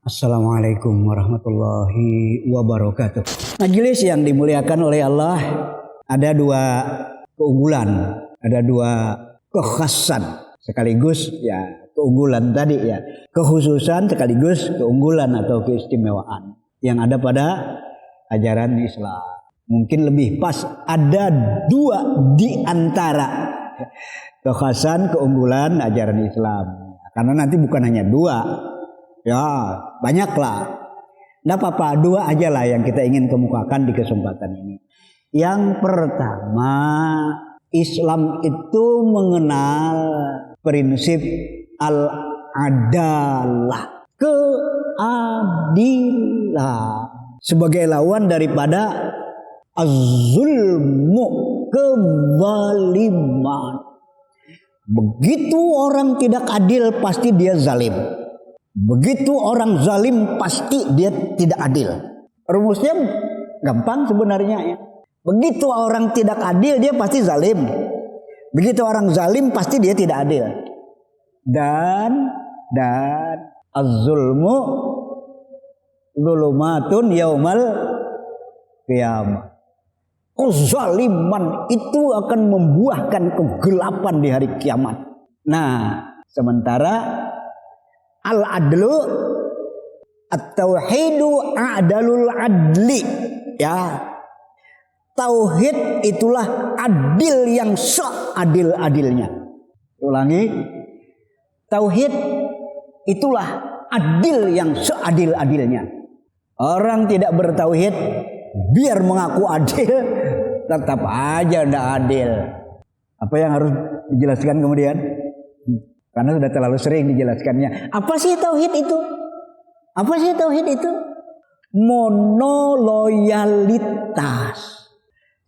Assalamualaikum warahmatullahi wabarakatuh. Majelis yang dimuliakan oleh Allah, ada dua keunggulan, ada dua kekhasan sekaligus ya keunggulan tadi ya, kekhususan sekaligus keunggulan atau keistimewaan yang ada pada ajaran Islam. Mungkin lebih pas ada dua di antara kekhasan keunggulan ajaran Islam. Karena nanti bukan hanya dua. Ya banyaklah. Tidak apa-apa, dua aja lah yang kita ingin kemukakan di kesempatan ini. Yang pertama, Islam itu mengenal prinsip al-adalah, keadilan, sebagai lawan daripada az-zulmu, kezaliman. Begitu orang tidak adil pasti dia zalim. Begitu orang zalim pasti dia tidak adil. Rumusnya gampang sebenarnya ya. Begitu orang tidak adil dia pasti zalim. Begitu orang zalim pasti dia tidak adil. Dan az-zulmu zulumatun yaumal qiyamah. Kezaliman itu akan membuahkan kegelapan di hari kiamat. Nah, sementara al-adlu at-tauhidu a'dalul adli, ya. Tauhid itulah adil yang seadil-adilnya. Ulangi. Tauhid itulah adil yang seadil-adilnya. Orang tidak bertauhid biar mengaku adil tetap aja tidak adil. Apa yang harus dijelaskan kemudian? Karena sudah terlalu sering dijelaskannya. Apa sih tauhid itu? Apa sih tauhid itu? Monoloyalitas,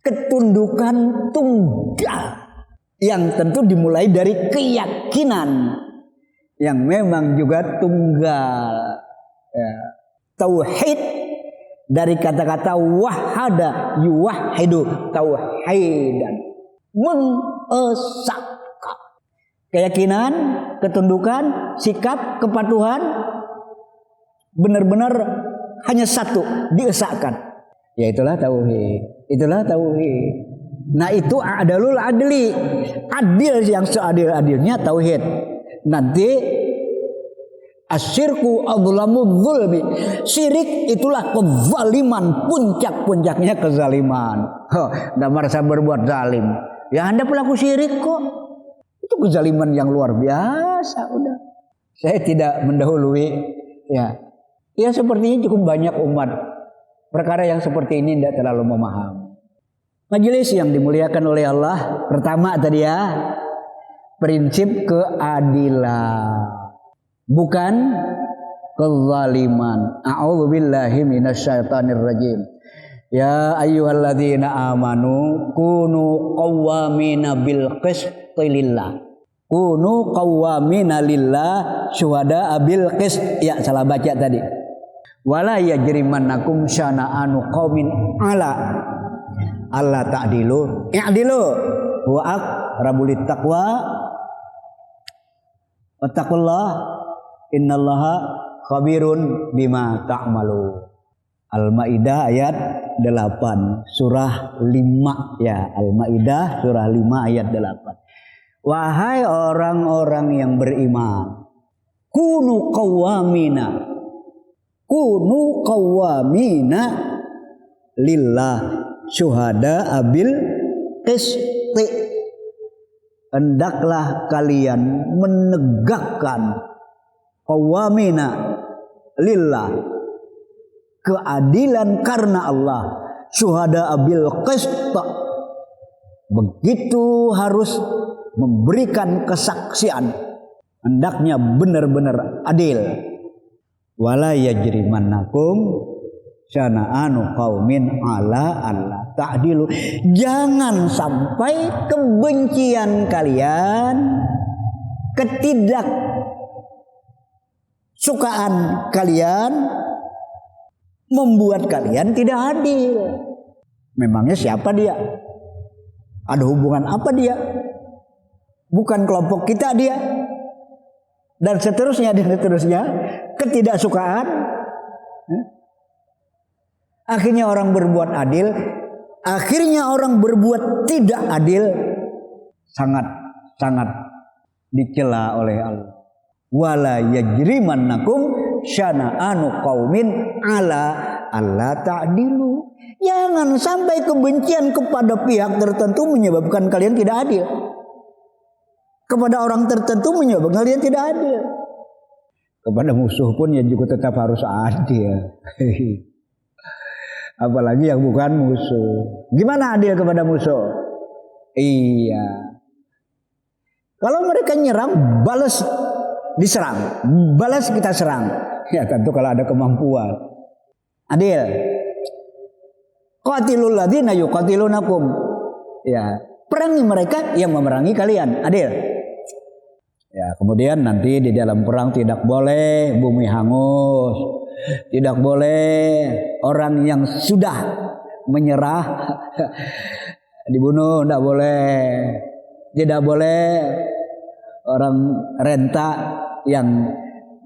ketundukan tunggal, yang tentu dimulai dari keyakinan yang memang juga tunggal. Ya. Tauhid dari kata-kata wahada yuwahidu tauhidan, mengesahkan. Keyakinan, ketundukan, sikap, kepatuhan benar-benar hanya satu, diesahkan. Ya itulah tauhid. Itulah tauhid. Nah itu adalul adli, adil yang seadil-adilnya tauhid. Nanti asyirku adzlamu dzulmi, syirik itulah kezaliman, puncak-puncaknya kezaliman. Nggak merasa berbuat zalim. Ya Anda pelaku syirik kok. Itu kezaliman yang luar biasa. Udah, saya tidak mendahului ya sepertinya cukup banyak umat perkara yang seperti ini tidak terlalu memahami. Majelis yang dimuliakan oleh Allah, pertama tadi ya, prinsip keadilan, bukan kezaliman. A'udzubillahi minasyaitonirrajim. Ya ayyuhalladzina amanu kunu qawwamina bil qisti lillah. Kunu qawwamina lillah syuhada bil qist. Ya salah baca tadi. Wala yajrimannakum syana'anu qaumin ala alla ta'dilu i'dilu wa aqrabul taqwa wattaqullah innallaha khabirun bima ta'malu. Al-Maidah ayat 8 surah 5 ya. Al-Maidah surah 5 ayat 8. Wahai orang-orang yang beriman, kunu qawwamina lillah syuhada abil qisti. Hendaklah kalian menegakkan qawwamina lillah, keadilan karena Allah, syuhada abil qist. Begitu harus memberikan kesaksian, hendaknya benar-benar adil. Wala yajrimannakum syana'anu qaumin ala alla ta'dilu. Jangan sampai kebencian kalian, ketidaksukaan kalian membuat kalian tidak adil. Memangnya siapa dia? Ada hubungan apa dia? Bukan kelompok kita dia. dan seterusnya, ketidaksukaan. Akhirnya orang berbuat adil, akhirnya orang berbuat tidak adil, sangat dicela oleh Allah. Wala yajrimannakum syana'anu qaumin ala alla ta'dilu. Jangan sampai kebencian kepada pihak tertentu menyebabkan kalian tidak adil. Kepada orang tertentu menyebabkan kalian tidak adil. Kepada musuh pun ya juga tetap harus adil. Apalagi yang bukan musuh. Gimana adil kepada musuh? Iya. Kalau mereka nyerang, balas diserang, balas kita serang. Ya tentu kalau ada kemampuan. Adil. Qatilul ladzina yuqatilunakum. Ya, perangi mereka yang memerangi kalian. Adil. Ya, kemudian nanti di dalam perang tidak boleh bumi hangus. Tidak boleh orang yang sudah menyerah dibunuh, tidak boleh. Tidak boleh orang renta yang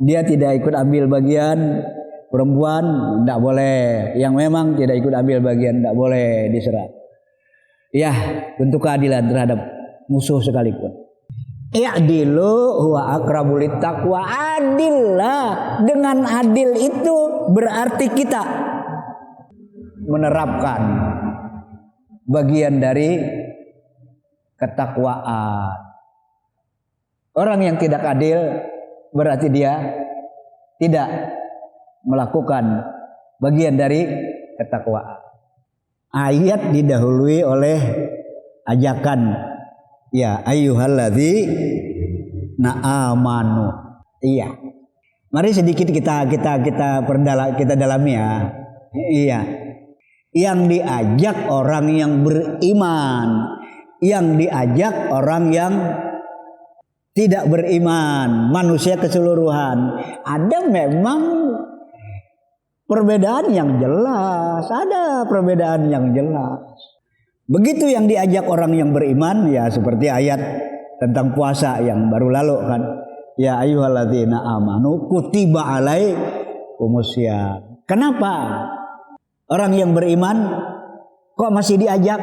dia tidak ikut ambil bagian, perempuan tidak boleh. Yang memang tidak ikut ambil bagian tidak boleh diserang. Ya, bentuk keadilan terhadap musuh sekalipun. I'dilu huwa aqrabu littaqwa. Adillah. Dengan adil itu berarti kita menerapkan bagian dari ketakwaan. Orang yang tidak adil berarti dia tidak melakukan bagian dari ketakwaan. Ayat didahului oleh ajakan, ya ayyuhalladzi na'amanu. Iya. Mari sedikit kita dalami ya. Iya. Yang diajak orang yang beriman, yang diajak orang yang tidak beriman, manusia keseluruhan. Ada memang perbedaan yang jelas, Begitu yang diajak orang yang beriman, ya seperti ayat tentang puasa yang baru lalu kan. Ya ayyuhalladzina amanu kutiba alaikumusiyam. Kenapa orang yang beriman kok masih diajak?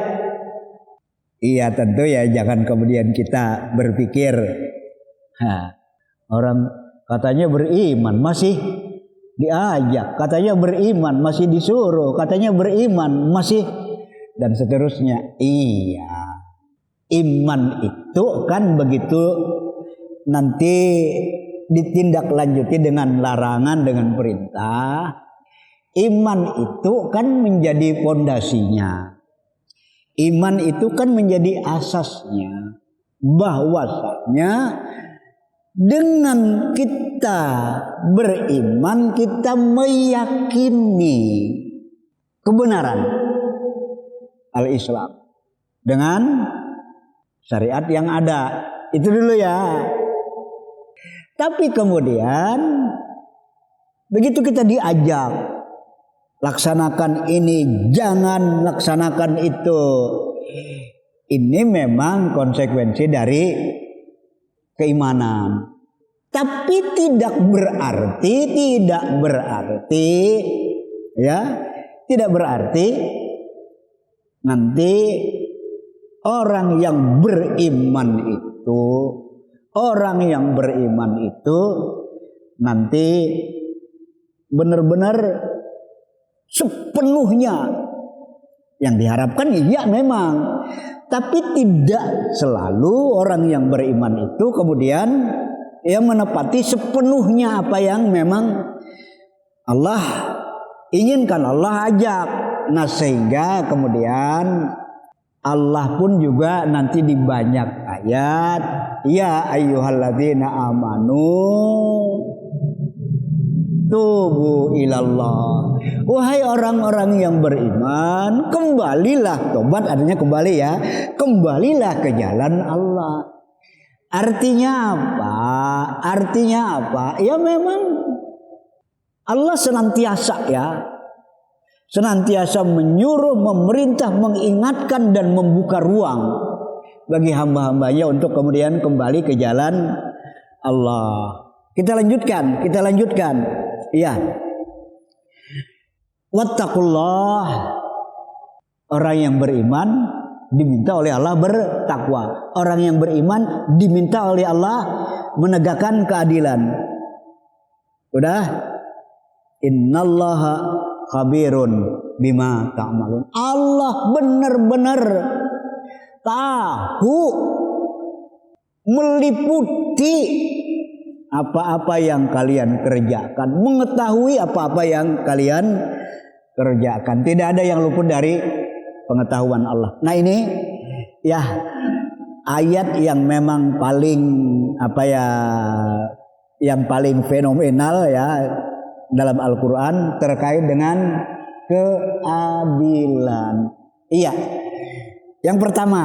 Iya tentu ya, jangan kemudian kita berpikir orang katanya beriman masih diajak, katanya beriman masih disuruh, katanya beriman masih, dan seterusnya. Iya, iman itu kan begitu nanti ditindaklanjuti dengan larangan, dengan perintah. Iman itu kan menjadi fondasinya. Iman itu kan menjadi asasnya. Bahwasanya dengan kita beriman, kita meyakini kebenaran al-Islam dengan syariat yang ada. Itu dulu ya. Tapi kemudian begitu kita diajak, laksanakan ini, jangan laksanakan itu. Ini memang konsekuensi dari keimanan. Tapi tidak berarti nanti orang yang beriman itu nanti benar-benar sepenuhnya yang diharapkan, iya memang, tapi tidak selalu orang yang beriman itu kemudian menepati sepenuhnya apa yang memang Allah inginkan, Allah ajak. Nah sehingga kemudian Allah pun juga nanti di banyak ayat, ya ayyuhalladzina amanu tubu ilallah. Wahai orang-orang yang beriman, kembalilah. Tobat artinya kembali ya. Kembalilah ke jalan Allah. Artinya apa? Ya memang Allah senantiasa menyuruh, memerintah, mengingatkan dan membuka ruang bagi hamba-hambanya untuk kemudian kembali ke jalan Allah. Kita lanjutkan. Iya. Wattaqullah. Orang yang beriman diminta oleh Allah bertakwa. Orang yang beriman diminta oleh Allah menegakkan keadilan. Udah? Innallaha khabirun bima ta'malun. Allah benar-benar tahu, meliputi apa-apa yang kalian kerjakan, mengetahui apa-apa yang kalian kerjakan. Tidak ada yang luput dari pengetahuan Allah. Nah ini ya ayat yang memang paling yang paling fenomenal ya dalam Al-Quran terkait dengan keadilan. Iya. Yang pertama,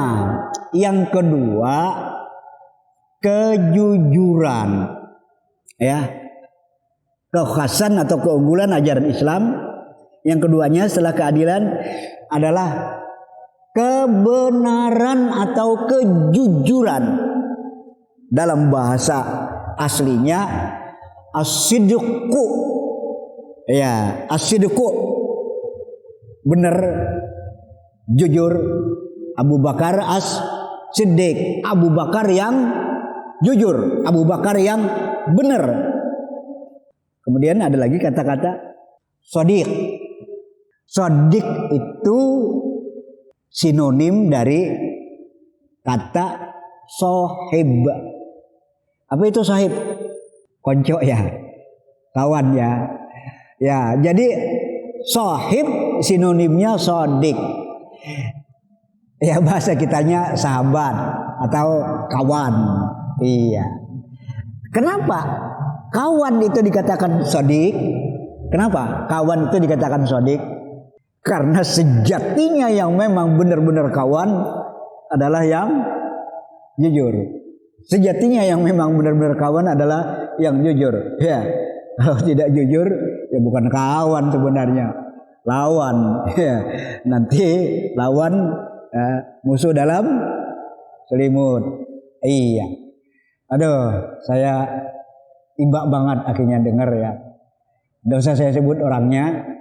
yang kedua kejujuran. Ya. Kekhasan atau keunggulan ajaran Islam. Yang keduanya setelah keadilan adalah kebenaran atau kejujuran. Dalam bahasa aslinya as-sidqu. Ya, as-sidqu. Benar, jujur. Abu Bakar as-siddiq. Abu Bakar yang jujur, Abu Bakar yang benar. Kemudian ada lagi kata-kata shadiq. Shadiq itu sinonim dari kata sohib. Apa itu sohib? Konco ya, kawan ya. Ya, jadi sohib sinonimnya shadiq. Ya bahasa kitanya sahabat atau kawan. Iya. Kenapa kawan itu dikatakan shadiq? Kenapa kawan itu dikatakan shadiq? Karena sejatinya yang memang benar-benar kawan adalah yang jujur. Sejatinya yang memang benar-benar kawan adalah yang jujur. Ya, kalau tidak jujur ya bukan kawan sebenarnya, lawan. Ya, nanti lawan musuh dalam selimut. Iya. Aduh, saya imbak banget akhirnya dengar ya. Tidak usah saya sebut orangnya.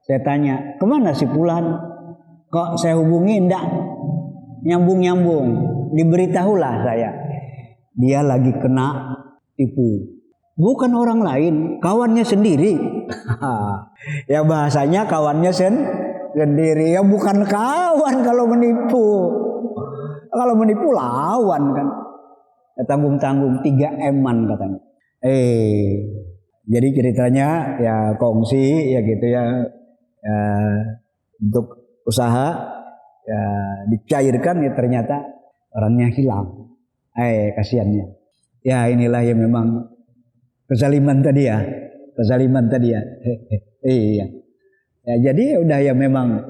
Saya tanya, kemana si Fulan? Kok saya hubungi enggak nyambung-nyambung? Diberitahulah saya. Dia lagi kena tipu. Bukan orang lain, kawannya sendiri. Ya bahasanya kawannya sendiri. Ya bukan kawan kalau menipu. Kalau menipu lawan kan. Ya, tanggung-tanggung 3M-an katanya. Jadi ceritanya ya kongsi ya gitu ya. Untuk usaha ya, dicairkan ya ternyata orangnya hilang. Kasihannya. Ya inilah yang memang kezaliman tadi ya. Iya. Ya, jadi udah ya memang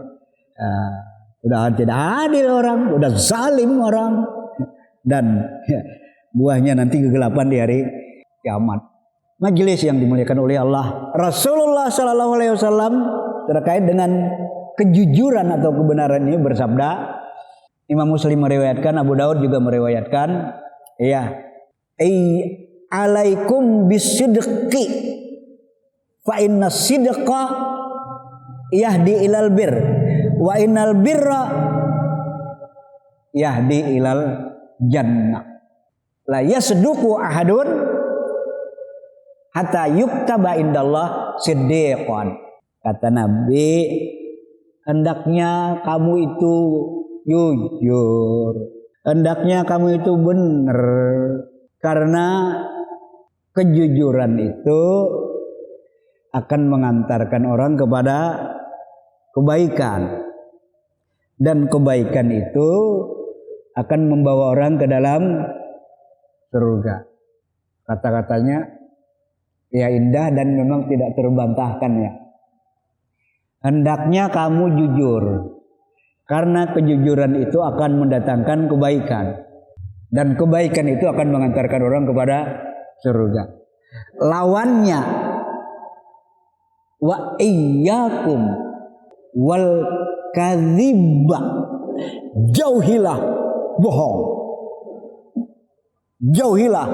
udah tidak adil orang, udah zalim orang, dan ya, buahnya nanti kegelapan di hari kiamat. Majelis yang dimuliakan oleh Allah, Rasulullah Sallallahu Alaihi Wasallam terkait dengan kejujuran atau kebenaran ini bersabda, Imam Muslim meriwayatkan, Abu Daud juga meriwayatkan, ya, alaikum bisidqi fa inna sidqa yahdi ilal bir wa innal birra yahdi ilal jannah. La yasduqu ahadun hatta yuktaba indallah siddiqan. Kata Nabi, hendaknya kamu itu jujur, hendaknya kamu itu benar, karena kejujuran itu akan mengantarkan orang kepada kebaikan, dan kebaikan itu akan membawa orang ke dalam surga. Kata-katanya ya indah dan memang tidak terbantahkan ya. Hendaknya kamu jujur, karena kejujuran itu akan mendatangkan kebaikan, dan kebaikan itu akan mengantarkan orang kepada surga. Lawannya, wa iyyakum wal kadziba, jauhilah bohong, jauhilah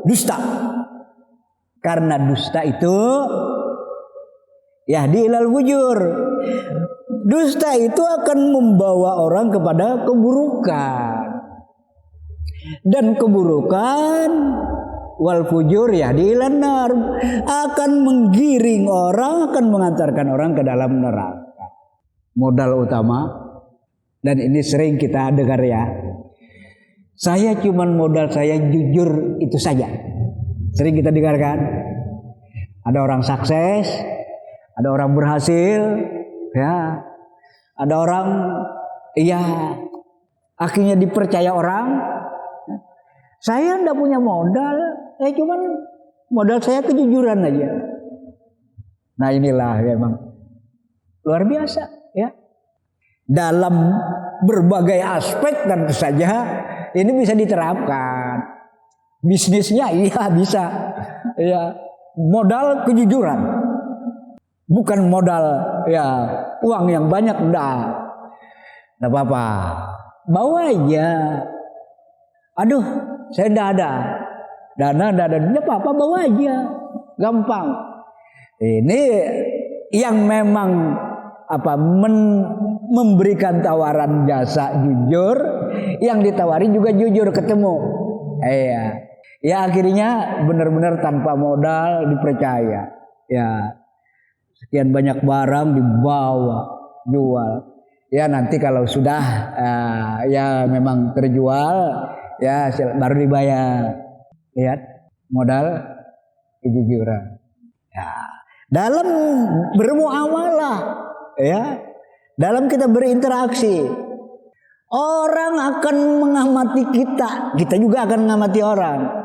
dusta. Karena dusta itu yahdi ilal fujur. Dusta itu akan membawa orang kepada keburukan. Dan keburukan wal fujur yahdi ilan nar, akan menggiring orang, akan mengantarkan orang ke dalam neraka. Modal utama, dan ini sering kita dengar ya, saya cuman modal saya jujur itu saja. Sering kita dengarkan. Ada orang sukses, ada orang berhasil, ya, ada orang akhirnya dipercaya orang. Saya enggak punya modal, cuman modal saya kejujuran aja. Nah inilah memang luar biasa ya. Dalam berbagai aspek tentu saja ini bisa diterapkan. Bisnisnya bisa. Ya, modal kejujuran. Bukan modal uang yang banyak, enggak apa-apa. Bawa aja. Aduh, saya enggak ada. Dana enggak ada. Enggak apa-apa, bawa aja. Gampang. Ini yang memang memberikan tawaran jasa jujur, yang ditawari juga jujur ketemu. Ya akhirnya benar-benar tanpa modal dipercaya. Ya sekian banyak barang dibawa jual. Ya nanti kalau sudah ya memang terjual ya baru dibayar. Lihat modal kejujuran. Ya dalam bermuamalah, ya dalam kita berinteraksi, orang akan mengamati kita, kita juga akan mengamati orang.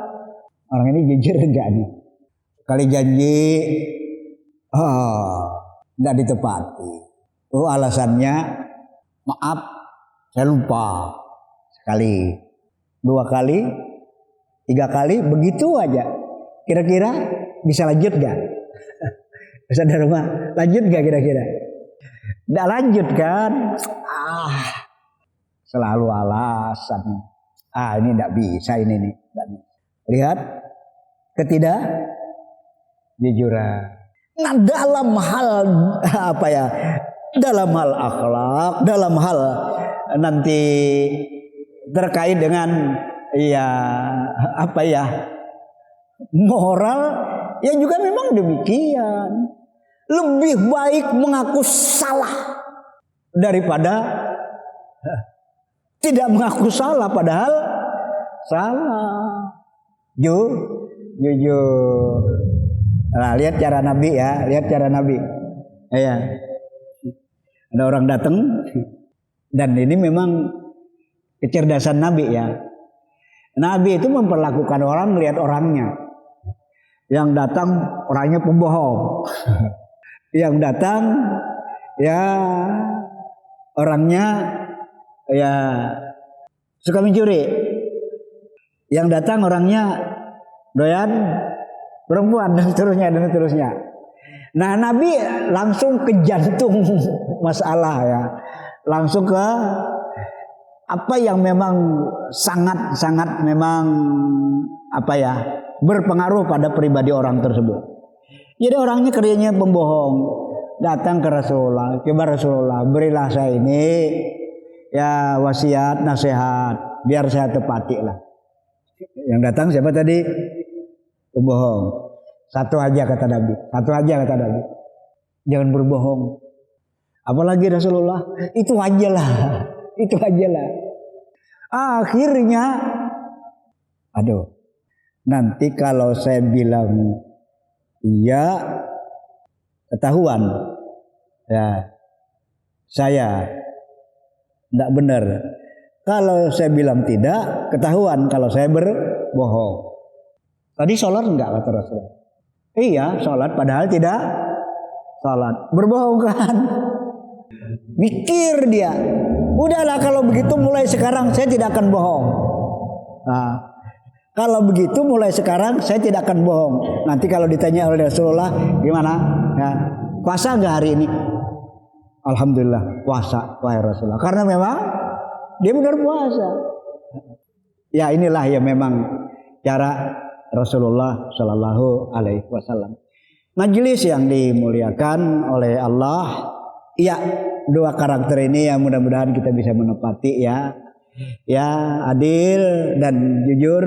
Orang ini jujur enggak nih? Kali janji, enggak ditepati. Alasannya, maaf, saya lupa. Sekali, 2 kali, 3 kali, begitu aja. Kira-kira bisa lanjut enggak? Bisa dari rumah, lanjut enggak kira-kira? Enggak lanjut kan? Selalu alasan. Ini enggak bisa ini nih. Lihat ketidakjujuran. Nah dalam hal dalam hal akhlak, dalam hal nanti terkait dengan moral, ya juga memang demikian. Lebih baik mengaku salah daripada tidak mengaku salah padahal salah. Jujur. Nah, lihat cara Nabi ya, lihat cara Nabi. Ya. Ada orang datang dan ini memang kecerdasan Nabi ya. Nabi itu memperlakukan orang melihat orangnya. Yang datang orangnya pembohong. Yang datang ya orangnya ya suka mencuri. Yang datang orangnya doyan perempuan dan seterusnya. Nah Nabi langsung ke jantung masalah ya, langsung ke apa yang memang sangat memang berpengaruh pada pribadi orang tersebut. Jadi orangnya kerjanya pembohong, datang ke Rasulullah, kepada Rasulullah, berilah saya ini ya wasiat nasihat biar saya tepati lah. Yang datang siapa tadi? Pembohong. Satu aja kata Nabi. Jangan berbohong. Apalagi Rasulullah, itu aja lah. Akhirnya, nanti kalau saya bilang iya, ketahuan. Ya, saya tidak benar. Kalau saya bilang tidak, ketahuan kalau saya berbohong. Tadi sholat enggak kata Rasulullah? Iya, sholat padahal tidak sholat. Berbohong kan? Mikir dia. Udahlah kalau begitu mulai sekarang saya tidak akan bohong. Nah, kalau begitu mulai sekarang saya tidak akan bohong. Nanti kalau ditanya oleh Rasulullah, gimana? Ya, puasa enggak hari ini? Alhamdulillah puasa, wahai Rasulullah. Karena memang dia benar puasa. Ya inilah ya memang cara Rasulullah Shallallahu Alaihi Wasallam. Majelis yang dimuliakan oleh Allah, ya, dua karakter ini yang mudah-mudahan kita bisa menepati ya. Ya, adil dan jujur.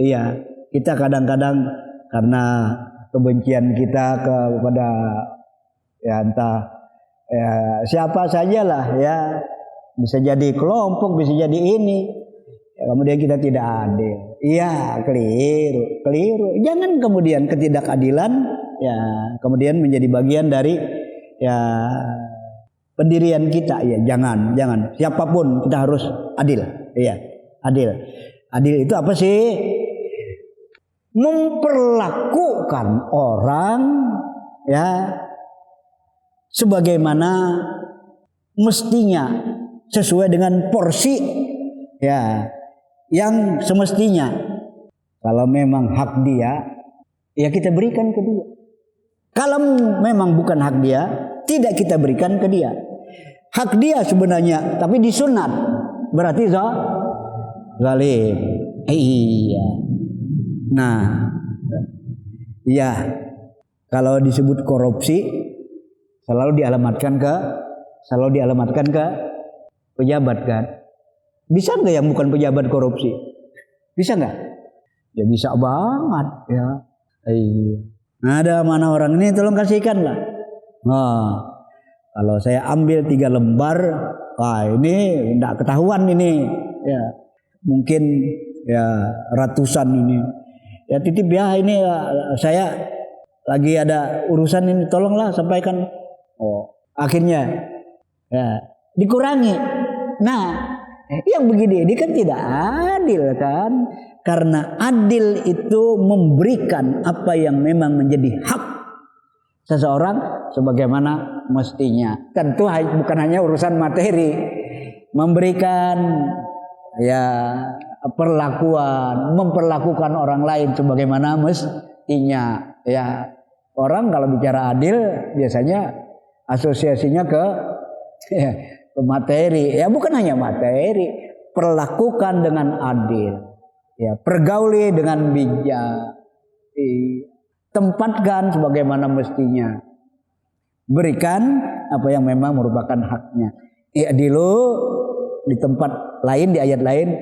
Iya, kita kadang-kadang karena kebencian kita kepada ya entah ya, siapa sajalah ya, bisa jadi kelompok, bisa jadi ini ya, kemudian kita tidak adil. Iya, keliru. Jangan kemudian ketidakadilan ya kemudian menjadi bagian dari ya pendirian kita ya. Jangan siapapun kita harus adil. Iya, adil itu apa sih? Memperlakukan orang ya sebagaimana mestinya, sesuai dengan porsi ya yang semestinya. Kalau memang hak dia ya kita berikan ke dia. Kalau memang bukan hak dia, tidak kita berikan ke dia. Hak dia sebenarnya tapi disunat, berarti zalim. Iya. Nah, ya kalau disebut korupsi selalu dialamatkan ke pejabat kan. Bisa nggak yang bukan pejabat korupsi? Bisa nggak? Ya bisa banget ya. Iya. Nah, ada mana orang ini, tolong kasihkan lah. Nah, kalau saya ambil 3 lembar, wah ini tidak ketahuan ini. Ya, mungkin ya ratusan ini. Ya titip ya, ini saya lagi ada urusan ini, tolonglah sampaikan. Oh, akhirnya ya dikurangi. Nah, yang begini ini kan tidak adil kan? Karena adil itu memberikan apa yang memang menjadi hak seseorang sebagaimana mestinya. Tentu bukan hanya urusan materi, memberikan ya memperlakukan orang lain sebagaimana mestinya. Ya, orang kalau bicara adil biasanya asosiasinya ke materi. Ya, bukan hanya materi, perlakukan dengan adil. Ya, pergauli dengan bijak. Tempatkan sebagaimana mestinya. Berikan apa yang memang merupakan haknya. I'dilu di tempat lain, di ayat lain,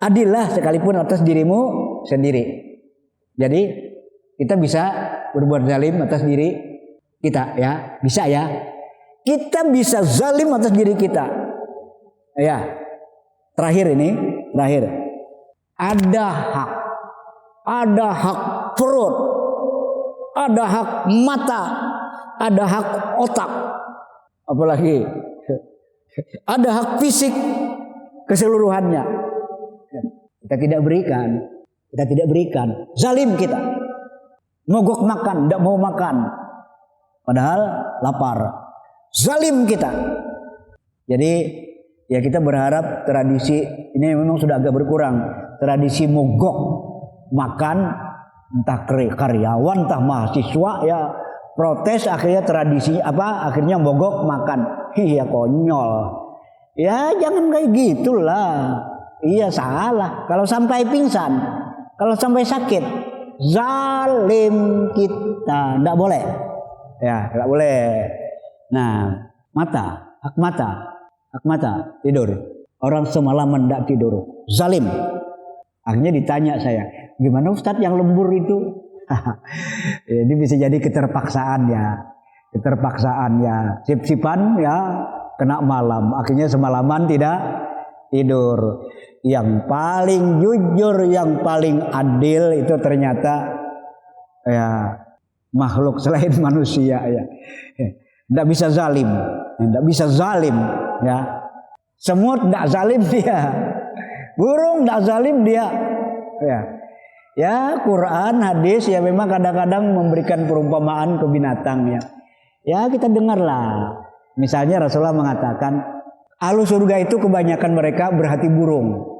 adillah sekalipun atas dirimu sendiri. Jadi kita bisa berbuat zalim atas diri kita ya, bisa ya. Kita bisa zalim atas diri kita. Ya. Terakhir. Ada hak perut, ada hak mata, ada hak otak, apalagi ada hak fisik keseluruhannya. Kita tidak berikan, zalim kita. Mogok makan, tidak mau makan, padahal lapar. Zalim kita. Jadi ya kita berharap tradisi ini memang sudah agak berkurang. Tradisi mogok makan, entah karyawan, entah mahasiswa ya protes, akhirnya tradisi akhirnya mogok makan. Iya, konyol. Ya jangan kayak gitulah. Iya, salah. Kalau sampai pingsan, kalau sampai sakit, zalim kita. Tidak boleh. Ya, tidak boleh. Nah, hak mata tidur. Orang semalaman tidak tidur, zalim. Akhirnya ditanya saya, gimana Ustadz yang lembur itu? Ini bisa jadi keterpaksaan ya, sip-sipan ya, kena malam. Akhirnya semalaman tidak tidur. Yang paling jujur, yang paling adil itu ternyata ya makhluk selain manusia ya. Tidak bisa zalim ya. Semut tidak zalim dia, burung tidak zalim dia ya. Quran, hadis ya memang kadang-kadang memberikan perumpamaan ke binatang ya kita dengarlah. Misalnya Rasulullah mengatakan ahlu surga itu kebanyakan mereka berhati burung.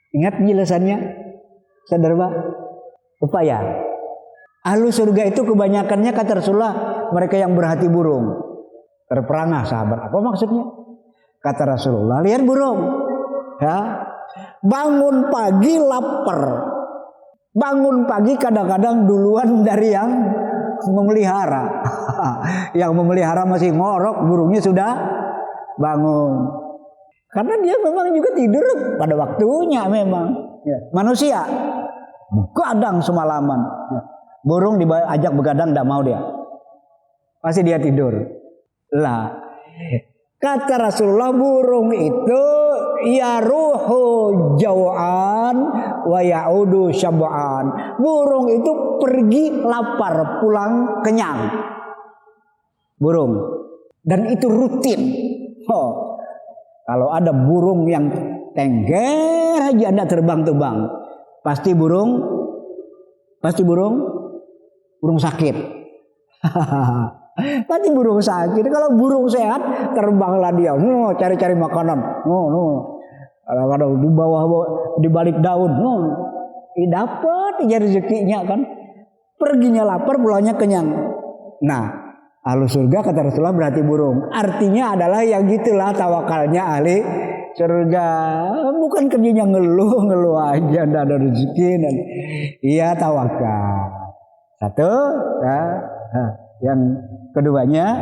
Ingat penjelasannya, sadar Pak? Lupa ya. Ahlu surga itu kebanyakannya kata Rasulullah mereka yang berhati burung. Terperangah sahabat, apa maksudnya? Kata Rasulullah, lihat burung ya, bangun pagi lapar, Bangun pagi kadang-kadang duluan dari yang memelihara. Yang memelihara masih ngorok, burungnya sudah bangun. Karena dia memang juga tidur pada waktunya memang. Ya. Manusia begadang semalaman. Ya. Burung diajak begadang tidak mau dia. Pasti dia tidur. Lah, kata Rasulullah, burung itu ya ruhu jau'an wa ya'udu syab'an. Burung itu pergi lapar, pulang kenyang. Burung. Dan itu rutin. Kalau ada burung yang tengger aja Anda terbang-terbang, pasti burung sakit. Pasti burung sakit. Kalau burung sehat, terbanglah dia, cari-cari makanan. Kalau di bawah, di balik daun, dapat aja rezekinya kan. Perginya lapar, pulangnya kenyang. Nah, ahlu surga kata Rasulullah berarti burung. Artinya adalah yang gitulah tawakalnya ahli surga. Bukan kerjanya ngeluh aja, nggak ada rezeki. Iya, tawakal. Satu, ya. Yang keduanya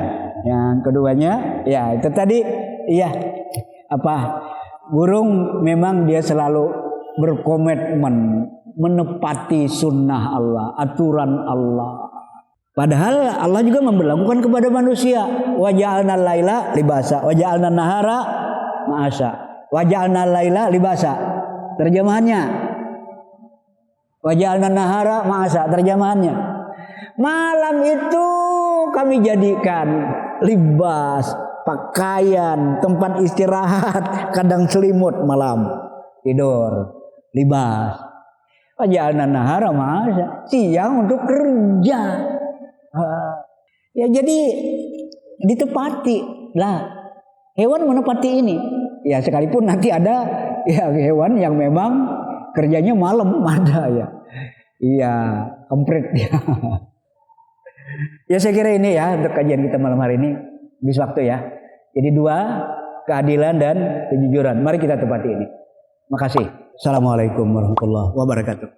ya itu tadi, iya, burung memang dia selalu berkomitmen menepati sunnah Allah, aturan Allah. Padahal Allah juga memberlakukan kepada manusia, wa ja'alnal laila libasa wa ja'alnan nahara ma'asa wa ja'alnal laila libasa. Terjemahannya, wa ja'alnan nahara ma'asa, terjemahannya, malam itu kami jadikan libas, pakaian, tempat istirahat, kadang selimut malam, tidur, libas. Waja'alna nahara ma'asa, siang untuk kerja. Ya jadi ditepati lah. Hewan menepati ini. Ya sekalipun nanti ada ya hewan yang memang kerjanya malam, ada ya. Iya, komplit ya. Ya saya kira ini ya untuk kajian kita malam hari ini, bis waktu ya. Jadi 2, keadilan dan kejujuran. Mari kita tepati ini. Makasih. Assalamualaikum warahmatullahi wabarakatuh.